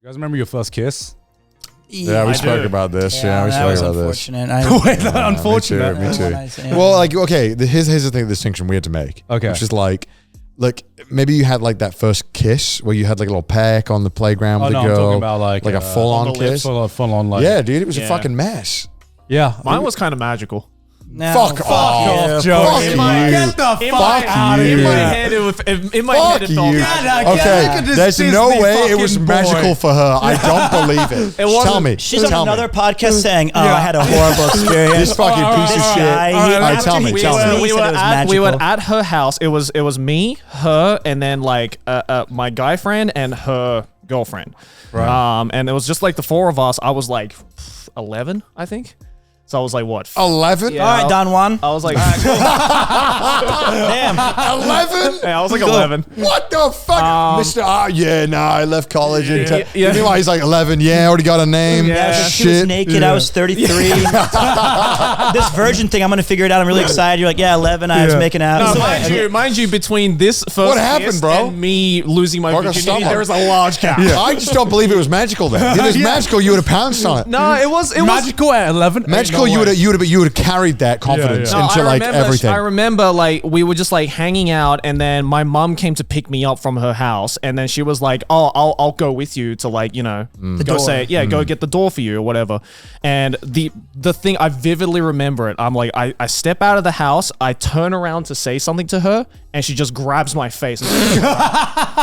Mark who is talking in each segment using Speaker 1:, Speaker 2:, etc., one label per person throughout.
Speaker 1: You guys remember your first kiss?
Speaker 2: Yeah, we spoke about this. Yeah, we spoke about this.
Speaker 1: Wait, unfortunate.
Speaker 2: Me too. Well, like, okay, here's the thing, the distinction we had to make.
Speaker 1: Okay.
Speaker 2: Which is like, maybe you had like that first kiss where you had like a little peck on the playground with a girl.
Speaker 1: I'm talking about like
Speaker 2: a full-on kiss.
Speaker 1: Full on, like.
Speaker 2: Yeah, dude, it was a fucking mess.
Speaker 1: Yeah.
Speaker 3: Mine was kind of magical.
Speaker 2: No, fuck off,
Speaker 1: Joe.
Speaker 2: Fuck you.
Speaker 1: Get the fuck out of here.
Speaker 3: In my head, it felt magical.
Speaker 2: Okay, there's no way it was magical for her. I don't believe it. Tell me.
Speaker 4: She's on another podcast saying, I had a horrible experience.
Speaker 2: This fucking piece of shit. All right, tell me.
Speaker 3: We were at her house. It was me, her, and then like my guy friend and her girlfriend.
Speaker 1: Right.
Speaker 3: And it was just like the four of us. I was like 11, I think. So I was like, what?
Speaker 2: 11?
Speaker 3: Yeah,
Speaker 4: all right, Don Juan.
Speaker 3: I was like,
Speaker 4: damn.
Speaker 2: 11?
Speaker 3: Yeah, I was like 11.
Speaker 2: What the fuck? Mr. I left college.
Speaker 3: Yeah.
Speaker 2: Meanwhile, he's like 11. Yeah, already got a name.
Speaker 4: Yeah, she was naked. I was 33. This virgin thing, I'm going to figure it out. I'm really excited. You're like, 11. I was making out.
Speaker 3: No, mind you, between this first kiss and me losing my virginity, there was a large gap.
Speaker 2: Yeah. I just don't believe it was magical then. If it was magical, you would have pounced on it.
Speaker 3: No, it was
Speaker 1: magical at 11.
Speaker 2: Magical, you would have carried that confidence into like everything.
Speaker 3: I remember like we were just like hanging out, and then my mom came to pick me up from her house, and then she was like, "Oh, I'll go with you to like go get the door for you or whatever." And the thing I vividly remember it. I'm like, I step out of the house, I turn around to say something to her, and she just grabs my face.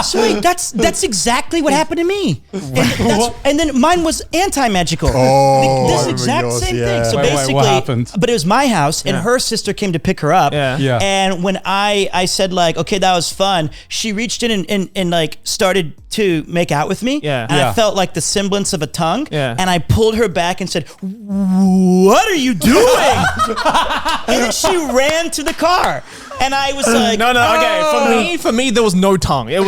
Speaker 4: Sweet, that's exactly what happened to me. And then mine was anti-magical.
Speaker 2: Oh,
Speaker 4: this exact same thing. So basically,
Speaker 1: what happened?
Speaker 4: But it was my house, and her sister came to pick her up.
Speaker 3: Yeah.
Speaker 4: And when I said like, okay, that was fun, she reached in and like started to make out with me.
Speaker 3: Yeah.
Speaker 4: And I felt like the semblance of a tongue.
Speaker 3: Yeah.
Speaker 4: And I pulled her back and said, "What are you doing?" And then she ran to the car. And I was like,
Speaker 3: no, okay. For me, there was no tongue. Why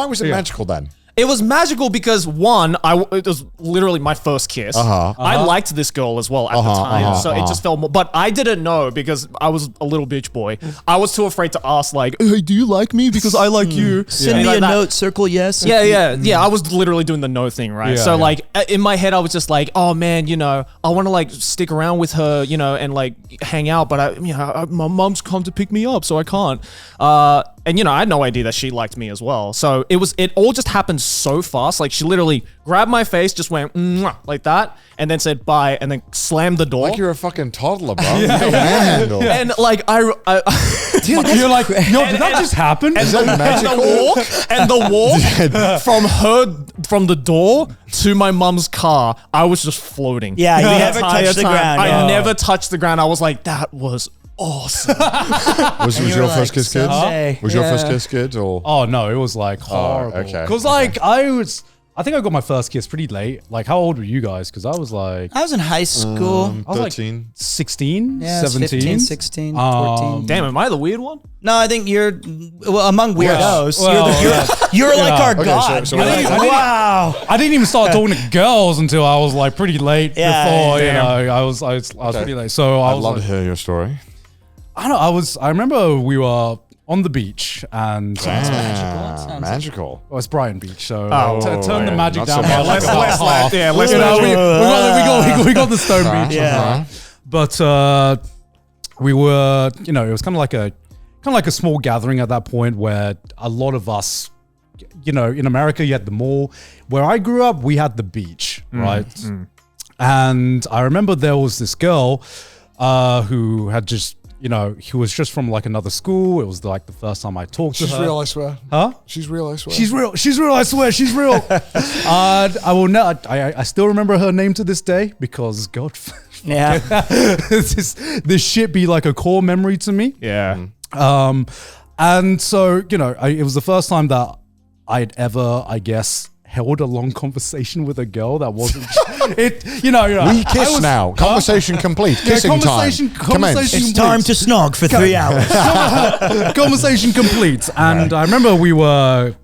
Speaker 2: was it magical then?
Speaker 3: It was magical because one, it was literally my first kiss. I liked this girl as well at the time, so it just felt more. But I didn't know because I was a little bitch boy. I was too afraid to ask, like, "Hey, do you like me? Because I like you."
Speaker 4: Send me a note, circle yes.
Speaker 3: Yeah. I was literally doing the no thing, right?
Speaker 1: Yeah,
Speaker 3: so like in my head, I was just like, "Oh man, I want to like stick around with her, and like hang out, but my mom's come to pick me up, so I can't." And I had no idea that she liked me as well. So it all just happened so fast. Like she literally grabbed my face, just went "Mwah," like that, and then said bye, and then slammed the door.
Speaker 2: Like you're a fucking toddler, bro. Manhandle.
Speaker 3: And like
Speaker 1: you're like, no, did that just happen?
Speaker 2: Is that magical?
Speaker 3: And the walk from the door to my mum's car, I was just floating.
Speaker 4: Yeah, you never touched the ground.
Speaker 3: I never touched the ground. I was like, that was awesome.
Speaker 2: Was your first kiss good? Was your first kiss good or?
Speaker 1: Oh no, it was like horrible.
Speaker 2: Okay.
Speaker 1: Because like I think I got my first kiss pretty late. Like, how old were you guys? Because I was like,
Speaker 4: I was in high school.
Speaker 1: I was
Speaker 2: 13.
Speaker 1: like 16,
Speaker 4: Yeah,
Speaker 1: 17.
Speaker 4: 15, 16, 14.
Speaker 3: Damn, am I the weird one?
Speaker 4: No, I think you're among weirdos.
Speaker 1: Well,
Speaker 4: you're like our
Speaker 2: Okay,
Speaker 4: god.
Speaker 2: so
Speaker 4: You're
Speaker 2: I
Speaker 4: like, wow.
Speaker 1: I didn't even start talking to girls until I was like pretty late.
Speaker 4: Yeah,
Speaker 1: before
Speaker 4: yeah.
Speaker 1: I was pretty late. So I
Speaker 2: I'd
Speaker 1: was
Speaker 2: love
Speaker 1: like,
Speaker 2: to hear your story.
Speaker 1: I remember we were on the beach and
Speaker 2: Magical.
Speaker 1: well, it's Brighton Beach, so turn the
Speaker 2: yeah,
Speaker 1: magic
Speaker 2: not
Speaker 1: down
Speaker 2: so
Speaker 1: by
Speaker 2: much.
Speaker 1: like about half.
Speaker 3: let's
Speaker 1: We got the Stone Beach,
Speaker 4: Yeah.
Speaker 1: but we were, it was kind of like a small gathering at that point where a lot of us, in America you had the mall. Where I grew up, we had the beach, right? And I remember there was this girl who had just. He was just from like another school. It was like the first time I talked to her.
Speaker 2: She's real, I swear.
Speaker 1: Huh?
Speaker 2: She's real, I swear.
Speaker 1: She's real. She's real. I swear. She's real. I will not. I still remember her name to this day because God,
Speaker 4: Yeah.
Speaker 1: this shit be like a core memory to me.
Speaker 3: Yeah.
Speaker 1: And so it was the first time that I'd ever, I guess, held a long conversation with a girl that wasn't
Speaker 2: We kiss now. Conversation complete. Kissing time.
Speaker 1: Conversation
Speaker 4: It's time to snog for 3 hours.
Speaker 1: Conversation complete. And I remember we were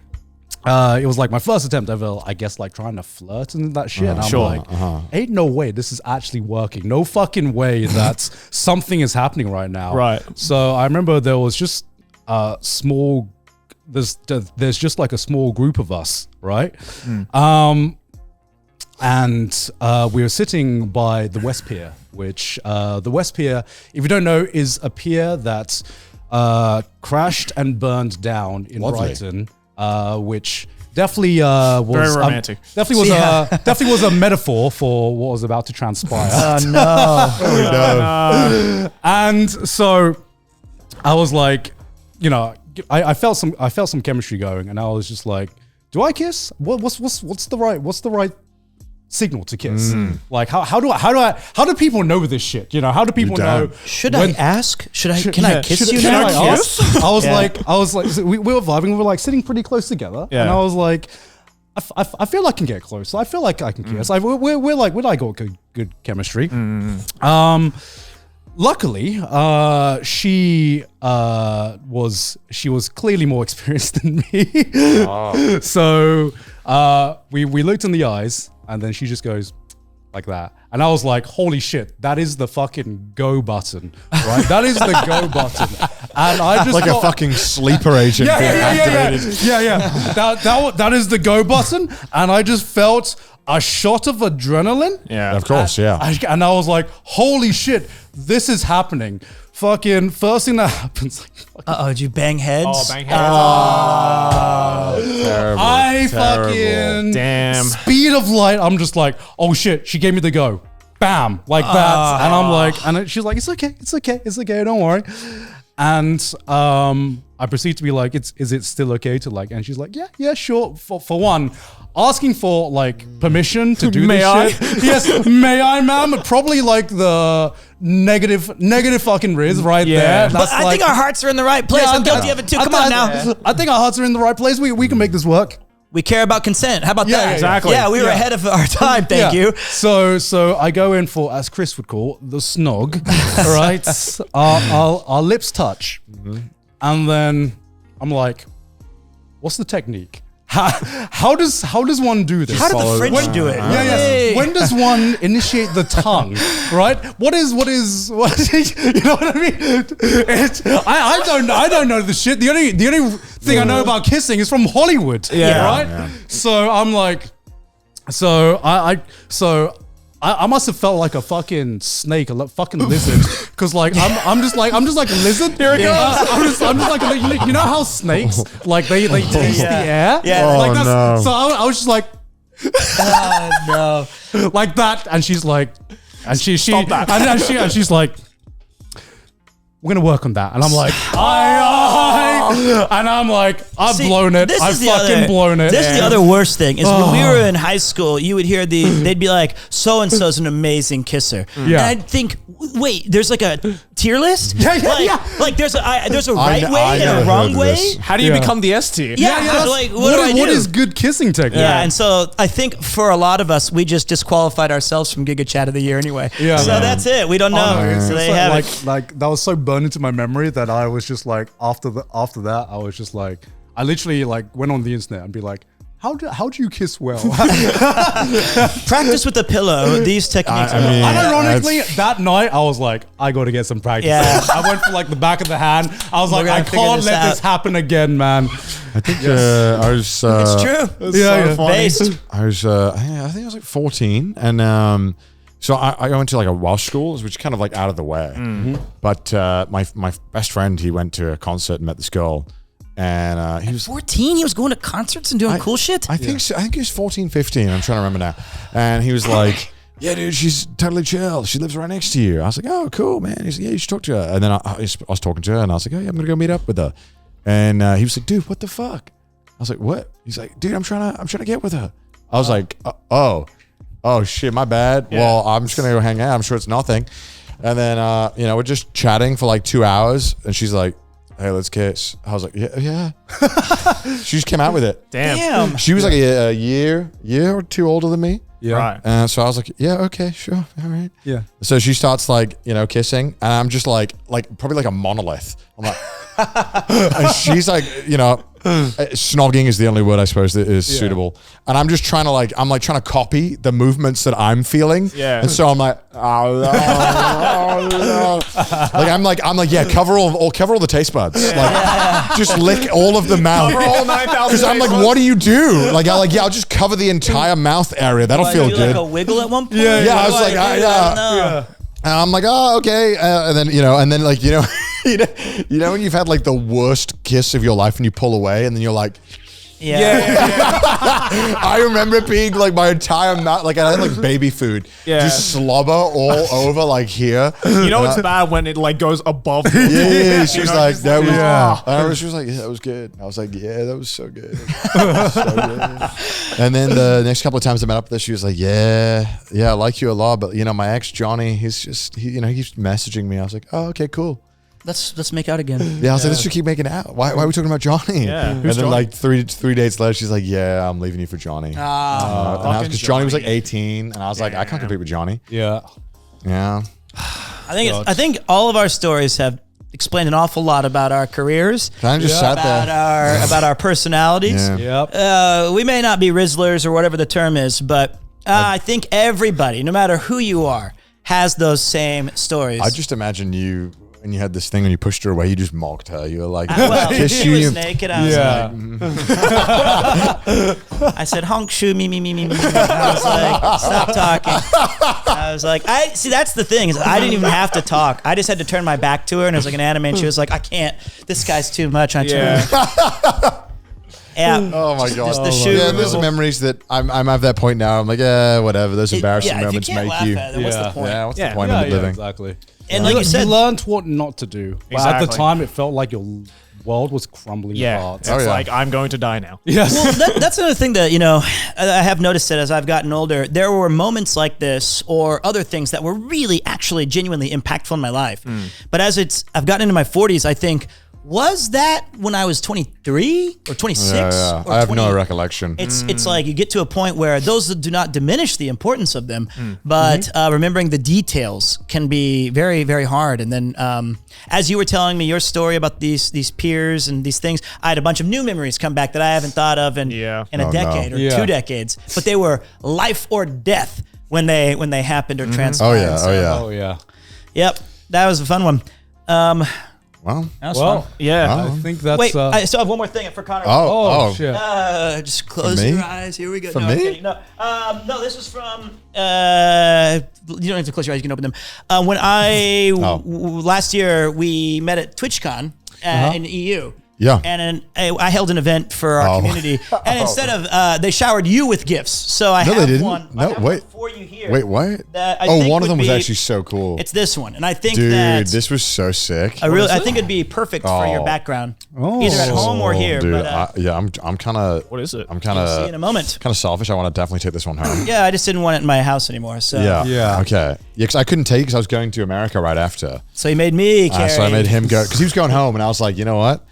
Speaker 1: it was like my first attempt ever, I guess, like trying to flirt and that shit. And I'm like, ain't no way this is actually working. No fucking way that something is happening right now.
Speaker 3: Right.
Speaker 1: So I remember there was just a small, there's just like a small group of us, right? and we were sitting by the West Pier, which the West Pier, if you don't know, is a pier that crashed and burned down in
Speaker 2: Lovely.
Speaker 1: Brighton, which definitely was
Speaker 3: Very romantic.
Speaker 1: definitely was a metaphor for what was about to transpire.
Speaker 4: Oh no.
Speaker 2: Oh, no.
Speaker 1: And so I was like, you know, I felt some chemistry going, and I was just like, do I kiss? What's the right signal to kiss? Like how do people know this shit? You know, how do people know?
Speaker 4: Should I ask? Can I kiss you now?
Speaker 1: Ask? I was like, so we were vibing. We were like sitting pretty close together, and I was like, I feel I can get close. I feel like I can kiss. Like we're got good chemistry. Luckily, she was clearly more experienced than me. So we looked in the eyes, and then she just goes like that, and I was like, "Holy shit, that is the fucking go button, right? That is the go button." And I just
Speaker 2: Like a fucking sleeper agent being activated.
Speaker 1: That is the go button, and I just felt a shot of adrenaline.
Speaker 3: Yeah.
Speaker 2: Of course, yeah.
Speaker 1: And I was like, holy shit, this is happening. Fucking first thing that happens. Like,
Speaker 4: Did you bang heads?
Speaker 3: Oh, bang heads.
Speaker 2: Terrible,
Speaker 1: I
Speaker 2: terrible.
Speaker 1: fucking
Speaker 3: Damn.
Speaker 1: speed of light. I'm just like, oh shit, she gave me the go. Bam, like that. And I'm like, and she's like, it's okay, don't worry. And I proceed to be like, is it still okay to like? And she's like, yeah, sure. For one, asking for like permission to do
Speaker 3: May
Speaker 1: this
Speaker 3: I?
Speaker 1: shit. Yes, may I, ma'am? Probably like the negative fucking riz right there.
Speaker 4: But I think our hearts are in the right place. I'm guilty of it too. Come on now.
Speaker 1: I think our hearts are in the right place. We can make this work.
Speaker 4: We care about consent. How about that?
Speaker 3: exactly.
Speaker 4: Yeah, we were ahead of our time. Thank you.
Speaker 1: So I go in for, as Chris would call, the snog. Right? Our lips touch, and then I'm like, "What's the technique? How does one do this?
Speaker 4: How did the French do it?
Speaker 1: Yeah. When does one initiate the tongue? Right? What is? You know what I mean? I don't know the shit. The only thing I know about kissing is from Hollywood.
Speaker 3: Yeah.
Speaker 1: Right?
Speaker 2: Yeah.
Speaker 1: So I'm like, I must have felt like a fucking snake, a fucking lizard, because like I'm just like a lizard. Here it goes. I'm just like you know how snakes like they taste the air.
Speaker 4: Yeah.
Speaker 2: Oh,
Speaker 1: Like that's,
Speaker 2: no.
Speaker 1: So I was just like
Speaker 4: No.
Speaker 1: like that, and she's like, and she's like, we're gonna work on that, and I'm like, and I'm like, I've blown it. I've fucking blown it.
Speaker 4: This is the other worst thing is when we were in high school, you would hear they'd be like, so and so's an amazing kisser.
Speaker 1: Yeah.
Speaker 4: And I'd think, wait, there's like a tier list?
Speaker 1: Yeah.
Speaker 4: Like there's a right
Speaker 2: I
Speaker 4: way and
Speaker 2: never
Speaker 4: a
Speaker 2: heard
Speaker 4: wong
Speaker 2: of
Speaker 4: way.
Speaker 2: this.
Speaker 3: How do you become the S tier?
Speaker 4: Yeah, like what do I do?
Speaker 1: What is good kissing technique?
Speaker 4: Yeah, and so I think for a lot of us, we just disqualified ourselves from Giga Chat of the Year anyway.
Speaker 1: Yeah.
Speaker 4: So
Speaker 1: Yeah.
Speaker 4: that's it. We don't know.
Speaker 1: It's
Speaker 4: So they
Speaker 1: like,
Speaker 4: have
Speaker 1: like,
Speaker 4: it.
Speaker 1: like that was so burned into my memory that I was just like after that I was just like I literally like went on the internet and be like, how do you kiss well?
Speaker 4: Practice with a pillow. These techniques.
Speaker 2: I mean,
Speaker 1: Unironically, that night I was like, I got to get some practice.
Speaker 4: Yeah.
Speaker 1: I went for like the back of the hand. I was like,
Speaker 4: gonna
Speaker 1: I
Speaker 4: figure
Speaker 1: can't
Speaker 4: this
Speaker 1: let
Speaker 4: out.
Speaker 1: this happen again, man.
Speaker 2: I think I was.
Speaker 4: It's true.
Speaker 1: Yeah.
Speaker 4: Based.
Speaker 2: I was. I think I was like 14, and so I went to like a Welsh school, which is kind of like out of the way. But my best friend, he went to a concert and met this girl, and he was
Speaker 4: 14. He was going to concerts and doing cool shit.
Speaker 2: I think so. I think he was 14, 15. I'm trying to remember now. And he was like, yeah, dude, she's totally chill. She lives right next to you. I was like, oh, cool, man. He's like, yeah, you should talk to her. And then I was talking to her, and I was like, oh, yeah, I'm going to go meet up with her. And he was like, dude, what the fuck? I was like, what? He's like, dude, I'm trying to get with her. I was like, oh shit, my bad.
Speaker 3: Yeah.
Speaker 2: Well, I'm just going to go hang out. I'm sure it's nothing. And then, we're just chatting for like 2 hours, and she's like, hey, let's kiss. I was like, yeah. She just came out with it.
Speaker 4: Damn.
Speaker 2: She was like a year or two older than me.
Speaker 1: Yeah.
Speaker 3: Right.
Speaker 2: And so I was like, yeah, okay, sure. All right.
Speaker 1: Yeah.
Speaker 2: So she starts like, kissing, and I'm just like probably like a monolith. I'm like, and she's like, snogging is the only word I suppose that is suitable. And I'm just trying to like trying to copy the movements that I'm feeling.
Speaker 3: Yeah.
Speaker 2: And so I'm like, like I'm like, yeah, cover all the taste buds. Like just lick all of the mouth.
Speaker 3: Cover all 9,000
Speaker 2: Because I'm like,
Speaker 3: taste
Speaker 2: what do you do? Like I'll just cover the entire mouth area. That'll feel
Speaker 4: do
Speaker 2: good.
Speaker 4: like a wiggle at one point.
Speaker 2: Yeah, I was
Speaker 4: What
Speaker 2: like,
Speaker 4: do I do?
Speaker 2: yeah.
Speaker 4: I don't know.
Speaker 2: And I'm like, oh, okay. And then like, you know when you've had like the worst kiss of your life and you pull away and then you're like, I remember it being like my entire mouth, like I had like baby food, just slobber all over like here.
Speaker 3: You know it's bad when it like goes above.
Speaker 2: Yeah, she was like, that was.
Speaker 1: Yeah.
Speaker 2: I remember she was like, yeah, that was good. I was like, yeah, that was so good. That was so good. And then the next couple of times I met up with her, she was like, yeah, I like you a lot, but you know, my ex Johnny, he's messaging me. I was like, oh, okay, cool.
Speaker 4: Let's make out again.
Speaker 2: Yeah, I was like, let's just keep making out. Why are we talking about Johnny?
Speaker 3: Yeah.
Speaker 2: And
Speaker 3: Who's
Speaker 2: then
Speaker 3: Johnny?
Speaker 2: like three days later, she's like, yeah, I'm leaving you for Johnny. Because Johnny was like 18, and I was like, I can't compete with Johnny.
Speaker 1: Yeah.
Speaker 2: Yeah.
Speaker 4: I think all of our stories have explained an awful lot about our careers,
Speaker 2: I just sat there.
Speaker 4: about our personalities.
Speaker 2: Yeah.
Speaker 1: Yep.
Speaker 4: We may not be Rizzlers or whatever the term is, but I think everybody, no matter who you are, has those same stories.
Speaker 2: I just imagine you, when you had this thing and you pushed her away, you just mocked her. You were like,
Speaker 4: well,
Speaker 2: kiss
Speaker 4: she
Speaker 2: you.
Speaker 4: was naked. I was like, I said, honk shoe, me. I was like, stop talking. I was like, see, that's the thing is I didn't even have to talk. I just had to turn my back to her, and it was like an anime, and she was like, I can't. This guy's too much. I turned. Yeah.
Speaker 2: Oh my god.
Speaker 4: Just the shoe
Speaker 2: Yeah,
Speaker 4: removal.
Speaker 2: there's memories that I'm at that point now. I'm like, whatever. Those embarrassing
Speaker 4: if you
Speaker 2: moments
Speaker 4: can't
Speaker 2: make
Speaker 4: laugh
Speaker 2: you.
Speaker 4: at it, then what's the point?
Speaker 2: Yeah, what's
Speaker 3: Yeah.
Speaker 2: the point
Speaker 1: Yeah,
Speaker 2: of living?
Speaker 1: exactly.
Speaker 4: And like you said,
Speaker 1: learned what not to do. But at the
Speaker 3: Exactly.
Speaker 1: time, it felt like your world was crumbling
Speaker 3: Yeah.
Speaker 1: apart.
Speaker 3: It's
Speaker 2: Oh, yeah.
Speaker 3: like, I'm going to die now.
Speaker 1: Yes.
Speaker 4: well, that's another thing that, I have noticed that as I've gotten older, there were moments like this or other things that were really actually genuinely impactful in my life. But as I've gotten into my 40s, I think, was that when I was 23 or 26?
Speaker 2: Yeah.
Speaker 4: Or
Speaker 2: I have
Speaker 4: 20?
Speaker 2: no recollection.
Speaker 4: It's like you get to a point where those do not diminish the importance of them, but remembering the details can be very, very hard. And then, as you were telling me your story about these peers and these things, I had a bunch of new memories come back that I haven't thought of in a decade or 2 decades. But they were life or death when they happened or transpired.
Speaker 2: Oh yeah.
Speaker 1: Oh, yeah.
Speaker 4: Yep, that was a fun one.
Speaker 2: Well.
Speaker 4: That was
Speaker 1: Well,
Speaker 4: fun.
Speaker 3: Yeah.
Speaker 1: I think that's.
Speaker 4: Wait, I still have one more thing for Connor.
Speaker 1: oh, shit.
Speaker 4: Just close
Speaker 2: me?
Speaker 4: your eyes. Here we go.
Speaker 2: For
Speaker 4: no, I'm
Speaker 2: me?
Speaker 4: kidding. No, this was from. You don't have to close your eyes. You can open them. When last year we met at TwitchCon in the EU.
Speaker 2: Yeah.
Speaker 4: And I held an event for our community, and instead of they showered you with gifts, so I
Speaker 2: No,
Speaker 4: have
Speaker 2: they didn't.
Speaker 4: one.
Speaker 2: No,
Speaker 4: I have
Speaker 2: wait.
Speaker 4: one for you here.
Speaker 2: Wait, what?
Speaker 4: That I think
Speaker 2: one of
Speaker 4: would
Speaker 2: them was
Speaker 4: be-
Speaker 2: actually so cool.
Speaker 4: It's this one, and I think
Speaker 2: Dude,
Speaker 4: that
Speaker 2: this was so sick.
Speaker 4: I think it'd be perfect for your background, either at home or here.
Speaker 2: Dude,
Speaker 4: but
Speaker 2: I'm kind of.
Speaker 3: What is it?
Speaker 2: I'm kind
Speaker 4: see you in a
Speaker 2: of
Speaker 4: moment.
Speaker 2: selfish. I want to definitely take this one home.
Speaker 4: Yeah, I just didn't want it in my house anymore. So
Speaker 1: Yeah.
Speaker 2: Okay. Yeah, because I couldn't take it because I was going to America right after.
Speaker 4: So he made me carry.
Speaker 2: So I made him go because he was going home, and I was like, you know what?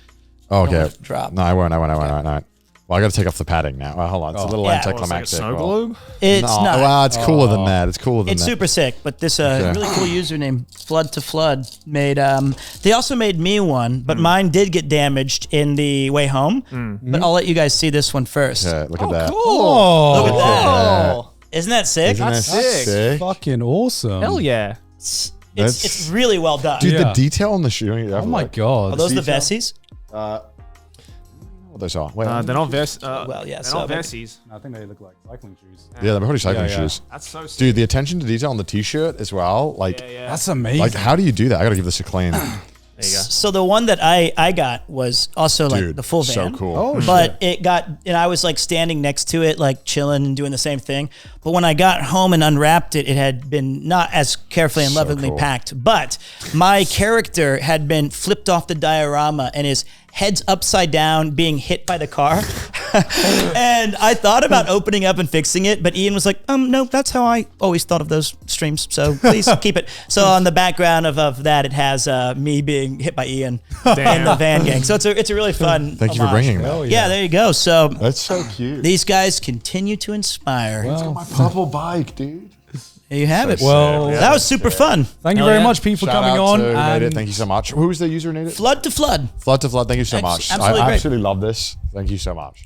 Speaker 2: Oh, okay.
Speaker 4: Drop.
Speaker 2: No, I won't. Well, I got to take off the padding now. Well, hold on. It's a little
Speaker 4: Yeah.
Speaker 2: anticlimactic.
Speaker 3: Snow
Speaker 2: Well,
Speaker 3: globe?
Speaker 4: It's
Speaker 2: no,
Speaker 4: not.
Speaker 2: Well, it's cooler than that. It's cooler than
Speaker 4: It's
Speaker 2: that.
Speaker 4: super sick, but this really cool username, Flood to Flood, made. They also made me one, but mine did get damaged in the way home. But I'll let you guys see this one first.
Speaker 2: Yeah, look at that.
Speaker 1: Oh,
Speaker 4: Look at that!
Speaker 3: Oh.
Speaker 4: Isn't that sick?
Speaker 2: Isn't that
Speaker 3: sick.
Speaker 2: sick?
Speaker 1: fucking awesome.
Speaker 3: Hell yeah.
Speaker 4: It's really well done.
Speaker 2: Dude,
Speaker 1: Yeah.
Speaker 2: the detail on the shoe.
Speaker 1: Oh my god.
Speaker 4: Are those the
Speaker 2: detail.
Speaker 4: Vessies?
Speaker 2: What those are? Wait,
Speaker 3: They're not
Speaker 4: yeah,
Speaker 3: they're
Speaker 4: so
Speaker 3: not
Speaker 4: like-
Speaker 3: Vessies.
Speaker 1: I think they look like cycling shoes.
Speaker 2: yeah, they're probably cycling
Speaker 1: Yeah.
Speaker 2: shoes.
Speaker 3: That's so sick.
Speaker 2: Dude, the attention to detail on the t-shirt as well. Like,
Speaker 1: That's amazing.
Speaker 2: like how do you do that? I got to give this a clean.
Speaker 3: There you go.
Speaker 4: So the one that I got was also like
Speaker 2: Dude,
Speaker 4: the full
Speaker 2: so
Speaker 4: van.
Speaker 2: cool.
Speaker 1: Oh,
Speaker 4: But it got, and I was like standing next to it, like chilling and doing the same thing. But when I got home and unwrapped it, it had been not as carefully and
Speaker 2: So
Speaker 4: lovingly
Speaker 2: cool.
Speaker 4: packed. But my character had been flipped off the diorama and his head's upside down being hit by the car. And I thought about opening up and fixing it, but Ian was like, no, that's how I always thought of those streams. So please keep it. So on the background of that, it has me being hit by Ian in the van gang. So it's a really fun
Speaker 2: Thank you for
Speaker 4: homage.
Speaker 2: bringing that.
Speaker 1: Hell
Speaker 4: Yeah, there you go. So
Speaker 2: That's so cute.
Speaker 4: these guys continue to inspire.
Speaker 2: My purple bike, dude.
Speaker 4: There you have it.
Speaker 1: Well,
Speaker 4: that was super fun.
Speaker 1: thank you
Speaker 3: Hell
Speaker 1: very
Speaker 3: yeah.
Speaker 1: much, Pete, for
Speaker 2: Shout
Speaker 1: coming
Speaker 2: out
Speaker 1: on.
Speaker 2: to who made it.
Speaker 1: and-
Speaker 2: Thank you so much. Who's the user who made it?
Speaker 4: Flood to flood.
Speaker 2: Flood to Flood. Thank you so much.
Speaker 4: Absolutely
Speaker 2: I
Speaker 4: great.
Speaker 2: absolutely love this. Thank you so much.